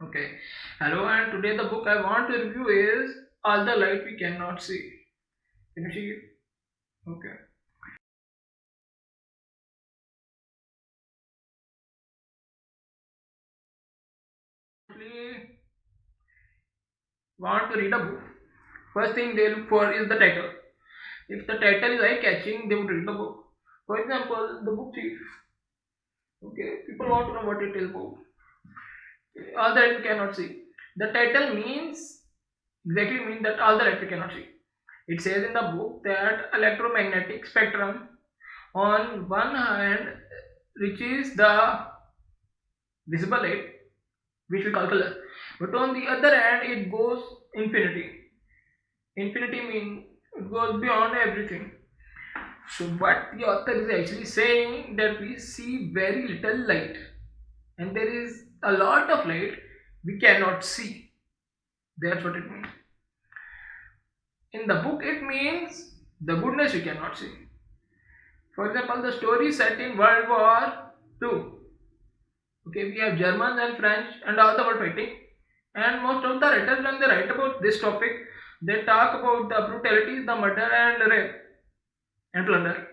Okay. Hello, and today the book I want to review is All the Light We Cannot See. Can you see it? Okay. Actually, want to read a book. First thing they look for is the title. If the title is eye-catching, they would read the book. For example, the book Thief. Okay, people want to know what it is about. All the light we cannot see. The title means exactly means that all the light we cannot see. It says in the book that electromagnetic spectrum on one hand reaches the visible light, which we call color, but on the other hand it goes infinity. Infinity means it goes beyond everything. So what the author is actually saying that we see very little light and there is a lot of light we cannot see. That's what it means. In the book it means the goodness we cannot see. For example, the story is set in World War II. Okay, we have Germans and French and all the world fighting. And most of the writers, when they write about this topic, they talk about the brutalities, the murder and rape and plunder.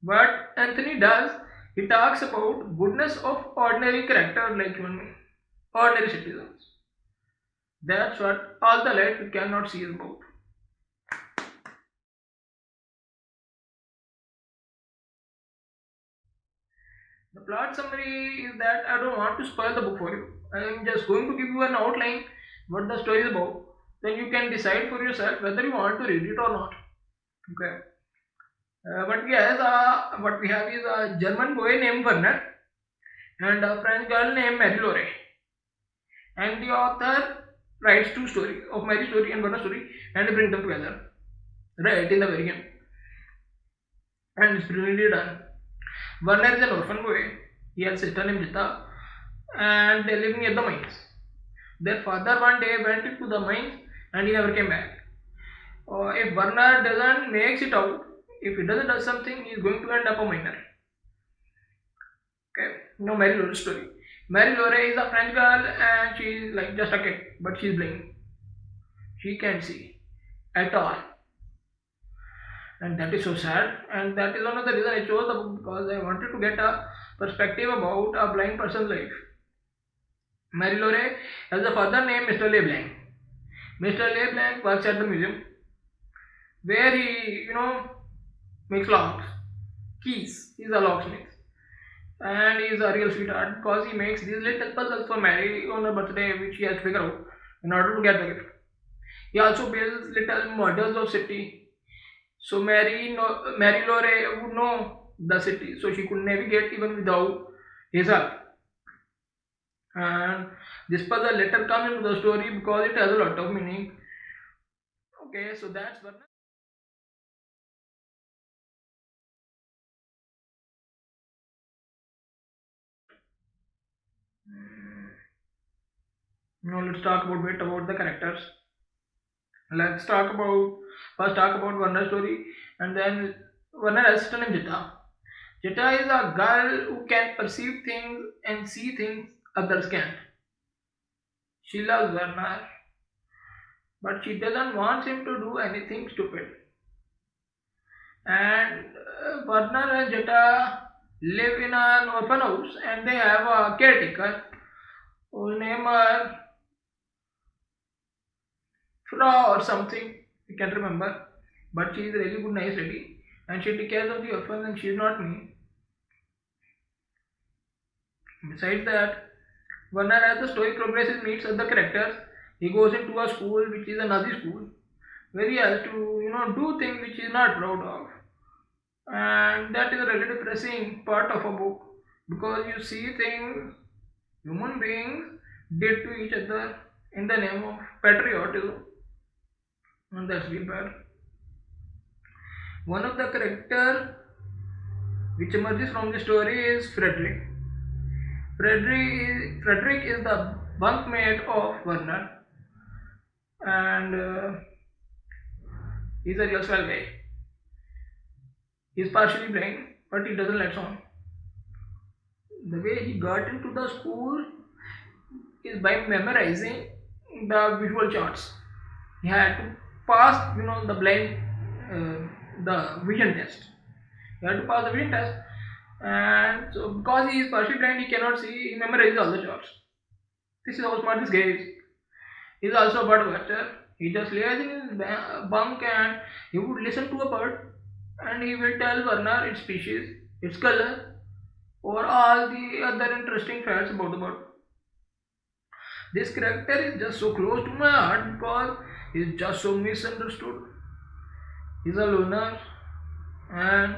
What Anthony does, he talks about goodness of ordinary character like human beings, ordinary citizens. That's what all the light we cannot see is about. The plot summary is that I don't want to spoil the book for you. I am just going to give you an outline what the story is about. Then you can decide for yourself whether you want to read it or not. Okay. What we have is a German boy named Werner and a French girl named Marie Laure. And the author writes two stories of Marie story and Werner story and bring them together. Right in the very end. And it's brilliantly done. Werner is an orphan boy. He has a sister named Jita and they live near the mines. Their father one day went into the mines and he never came back. If Werner doesn't makes it out, if he doesn't do something, he is going to end up a miner. Okay, no Mary Laure story. Mary Laure is a French girl and she is like just a kid, but she's blind. She can't see at all, and that is so sad. And that is one of the reasons I chose the book because I wanted to get a perspective about a blind person's life. Mary Laure has a father named Mr. Leblanc. Mr. Leblanc works at the museum where he, makes locks, keys. He's a locksmith. And he's a real sweetheart because he makes these little puzzles for Mary on her birthday, which he has to figure out in order to get the gift. He also builds little models of city, so Mary Laure would know the city, so she could navigate even without his help. And this puzzle later comes into the story because it has a lot of meaning. Okay, so that's what. Now let's talk about bit about the characters. Let's talk about first talk about Warner's story, and then Warner has sister named Jita. Jita is a girl who can perceive things and see things others can't. She loves Werner, but she doesn't want him to do anything stupid. And Werner and Jita live in an orphan house, and they have a caretaker whose name is Fra or something. I can't remember, but she is a really good, nice lady, and she takes care of the orphans, and she is not mean. Besides that, Werner, as the story progresses, meets other characters. He goes into a school which is a Nazi school, where he has to, do things which he is not proud of, and that is a really depressing part of a book because you see things human beings did to each other in the name of patriotism, and that's really bad. One of the character which emerges from the story is Frederick. Frederick is the bunkmate of Werner, and he's a real swell guy. He's partially blind, but he doesn't let on. The way he got into the school is by memorizing the visual charts. He had to pass, the blind, the vision test. He had to pass the vision test, and so because he is partially blind, he cannot see. He memorizes all the charts. This is how smart this guy is. He is also a bird watcher. He just lays in his bunk and he would listen to a bird, and he will tell Werner its species, its color, or all the other interesting facts about the bird. This character is just so close to my heart because he's just so misunderstood. He's a loner and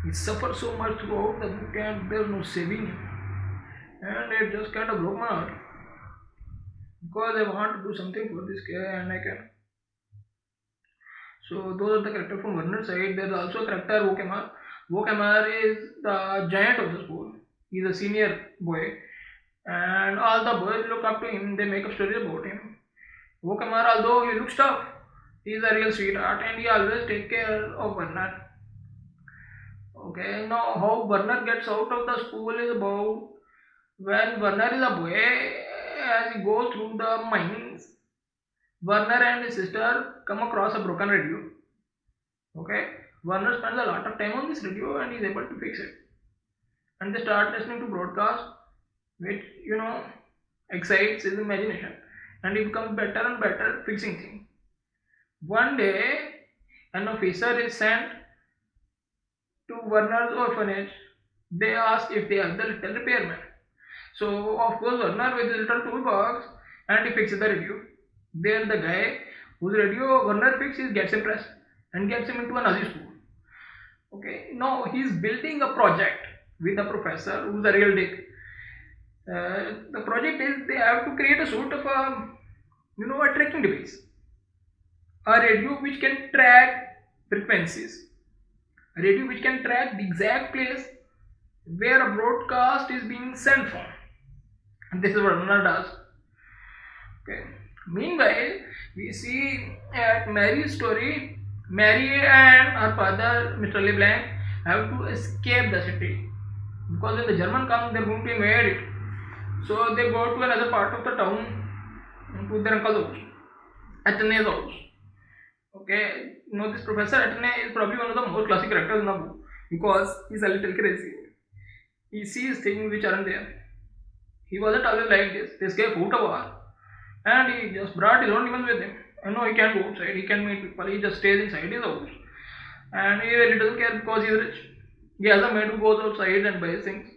he suffers so much throughout the book and there's no saving him. And it just kind of broke my heart because I want to do something for this guy and I can. So those are the characters from Werner's side. There's also a character Vokemar. Vokemar is the giant of the school. He's a senior boy and all the boys look up to him. They make up stories about him. Vokemar, although he looks tough, he's a real sweetheart and he always take care of Werner. Okay, now how Werner gets out of the school is about when Werner is a boy, as he goes through the mines, Werner and his sister come across a broken radio. Okay, Werner spends a lot of time on this radio and is able to fix it. And they start listening to broadcast, which excites his imagination, and he becomes better and better fixing things. One day, an officer is sent to Werner's orphanage. They ask if they have the little repairman. So of course Werner with his little toolbox and he fixes the radio. There the guy whose radio Werner fixes gets impressed and gets him into a Nazi school. Okay, now he's building a project with a professor who's a real dick. The project is they have to create a sort of a tracking device, a radio which can track frequencies, a radio which can track the exact place where a broadcast is being sent from. And this is what Werner does. Okay. Meanwhile, we see at Mary's story, Mary and her father, Mr. LeBlanc, have to escape the city because when the German come, they're going to invade it. So they go to another part of the town to their uncle's house, Athenay's house. Okay, this Professor Athenay is probably one of the most classic characters in the book because he's a little crazy. He sees things which aren't there. He wasn't always like this. This guy fought a war and he just brought his own demons with him. And no, he can't go outside, he can't meet people, he just stays inside his house. And he really doesn't care because he's rich. He has a maid who goes outside and buys things.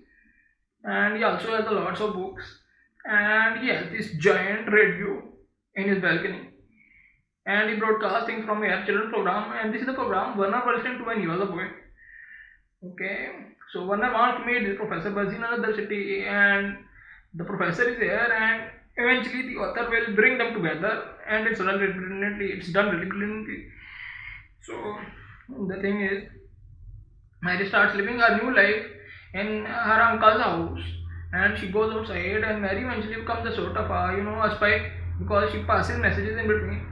And he also has a lots of books. And he has this giant radio in his balcony. And he broadcasts things from a children's program. And this is the program Werner was listening to when he was a boy. Okay, so Werner wants to meet this professor, but he's in another city, and the professor is there, and eventually the author will bring them together, and it's done really brilliantly. It's done really brilliantly. So the thing is, Mary starts living her new life in her uncle's house, and she goes outside, and Mary eventually becomes a sort of a spy because she passes messages in between.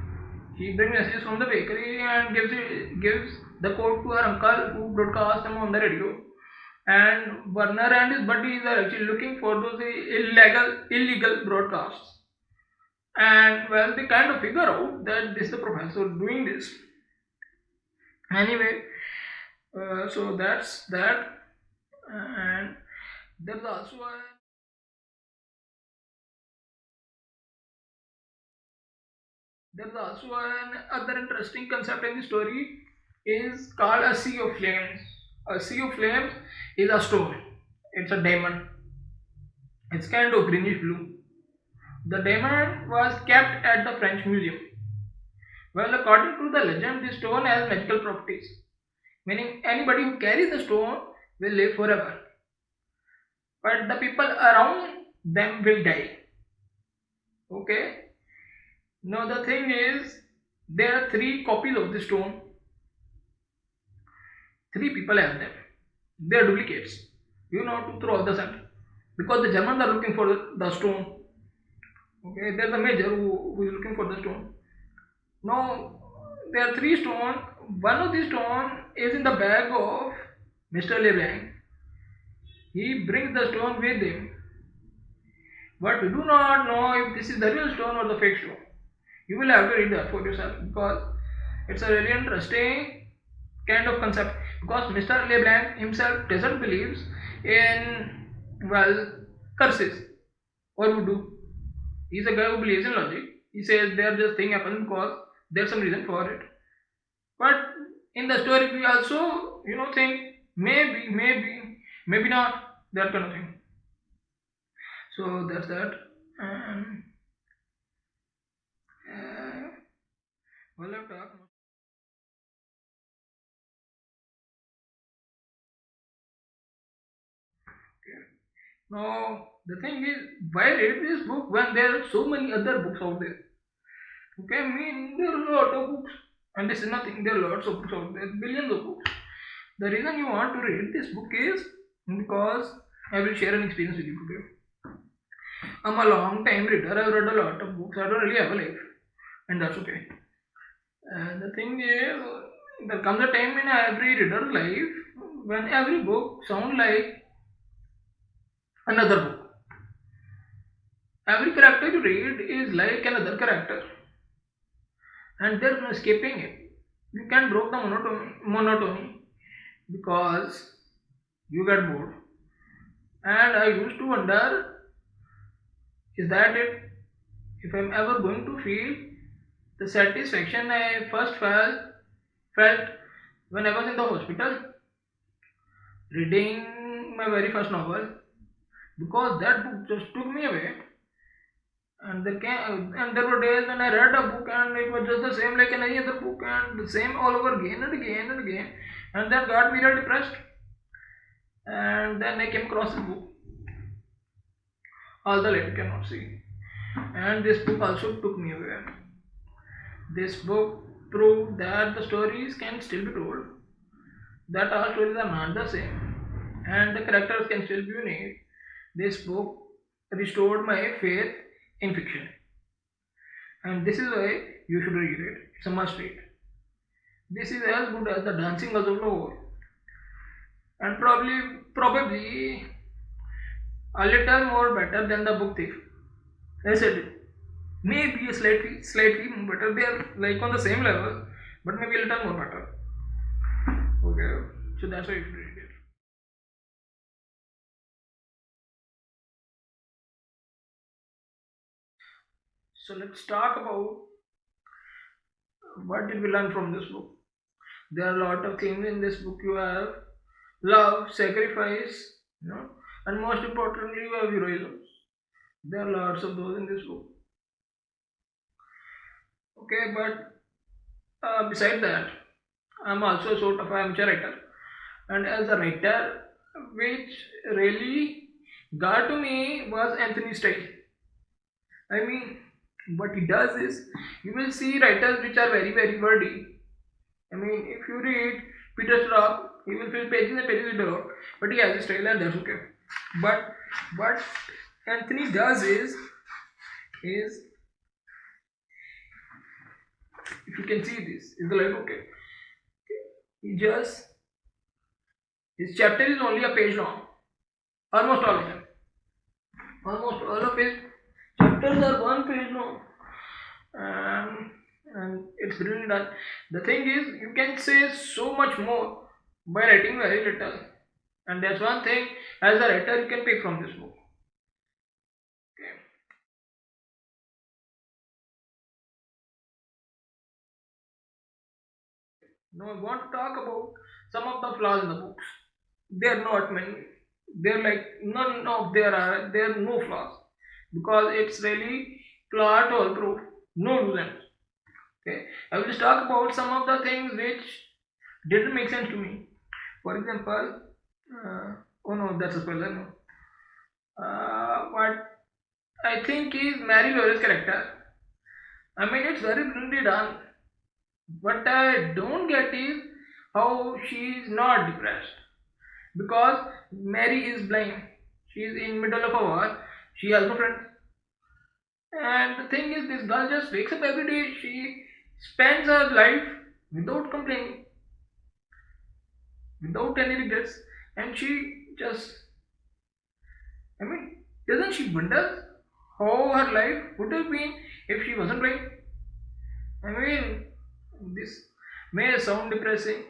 She brings messages from the bakery and gives the code to her uncle who broadcasts them on the radio. And Werner and his buddies are actually looking for those illegal broadcasts. And well, they kind of figure out that this is the professor doing this. Anyway, so that's that. And there's also an other interesting concept in the story is called a sea of flames. A sea of flames is a stone. It's a diamond. It's kind of greenish blue. The diamond was kept at the French Museum. Well, according to the legend, this stone has magical properties, meaning anybody who carries the stone will live forever. But the people around them will die. Okay? Now the thing is, there are 3 copies of the stone. 3 people have them. They are duplicates. To throw off the scent. Because the Germans are looking for the stone. Okay, there's a major who is looking for the stone. Now, there are 3 stones. One of the stone is in the bag of Mr. LeBlanc. he brings the stone with him, but you do not know if this is the real stone or the fake stone. You will have to read that for yourself because it's a really interesting kind of concept. Because Mr. LeBlanc himself doesn't believe in, well, curses or voodoo. He's a guy who believes in logic. He says there just thing happen because there's some reason for it. But in the story we also think maybe not, that kind of thing. So that's that. And uh, well, I've talked. Okay. Now the thing is, why read this book when there are so many other books out there? Okay, I mean there are a lot of books, and this is nothing. There are lots of books out there, billions of books. The reason you want to read this book is because I will share an experience with you today. I'm a long time reader. I've read a lot of books. I don't really have a life, and that's okay. And the thing is, there comes a time in every reader's life when every book sounds like another book. Every character you read is like another character, and there's no escaping it. You can't break the monotony because you get bored. And I used to wonder, is that it? If I'm ever going to feel the satisfaction I first felt when I was in the hospital reading my very first novel, because that book just took me away. And there were days when I read a book and it was just the same like any other book and the same all over again and again and again, and that got me really depressed. And then I came across this book, All the Light Cannot See, and this book also took me away. This book proved that the stories can still be told, that all stories are not the same, and the characters can still be unique. This book restored my faith in fiction, and this is why you should read it. It's a must read. This is as good as the Dancing Girls of Lahore, and probably a little more better than the Book Thief. I said it. Maybe slightly better. They are like on the same level, but maybe a little more better. Okay, so that's why you should read it. So let's talk about what did we learn from this book. There are a lot of things in this book. You have love, sacrifice, and most importantly, you have heroism. There are lots of those in this book. Okay, but besides that, I'm also a sort of amateur writer, and as a writer, which really got to me was Anthony's style. I mean, what he does is, you will see writers which are very wordy. I mean, if you read Peter Straub, he will fill pages and pages with dialogue, but he has a style and that's okay. But what Anthony does is if you can see this, is the light okay? He just his chapter is only a page long, almost all of them. Almost all of his chapters are one page long, and it's really done. The thing is, you can say so much more by writing very little, and that's one thing as a writer you can pick from this book. Okay. Now I want to talk about some of the flaws in the books. There are not many. They're like none of there are no flaws because it's really plot all proof, no loose ends. Okay, I will just talk about some of the things which didn't make sense to me. For example, oh no, that's a spoiler. No, what I think is Mary Laurie's character. I mean, it's very brilliantly done. What I don't get is how she is not depressed because Mary is blind. She is in middle of a war. She has no friends. And the thing is, this girl just wakes up every day. She spends her life without complaining, without any regrets, and she just I mean, doesn't she wonder how her life would have been if she wasn't playing? I mean, this may sound depressing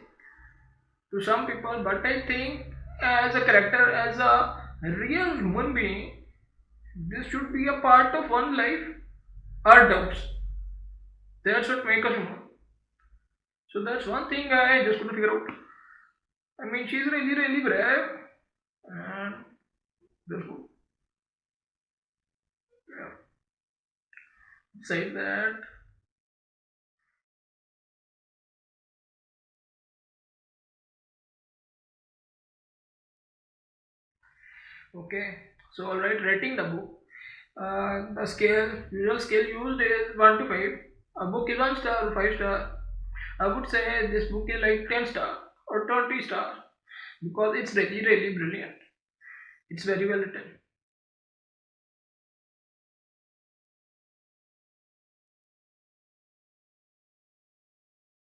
to some people, but I think as a character, as a real human being, this should be a part of one life. Our doubts. That's what make us human. So that's one thing I just couldn't figure out. I mean, she's really, really brave, and that's good. Yeah. Say that. Okay. So, alright, rating the book. The usual scale used is 1 to 5. A book is 1 star or 5 star. I would say this book is like 10 star or 20 star because it's really, really brilliant. It's very well written.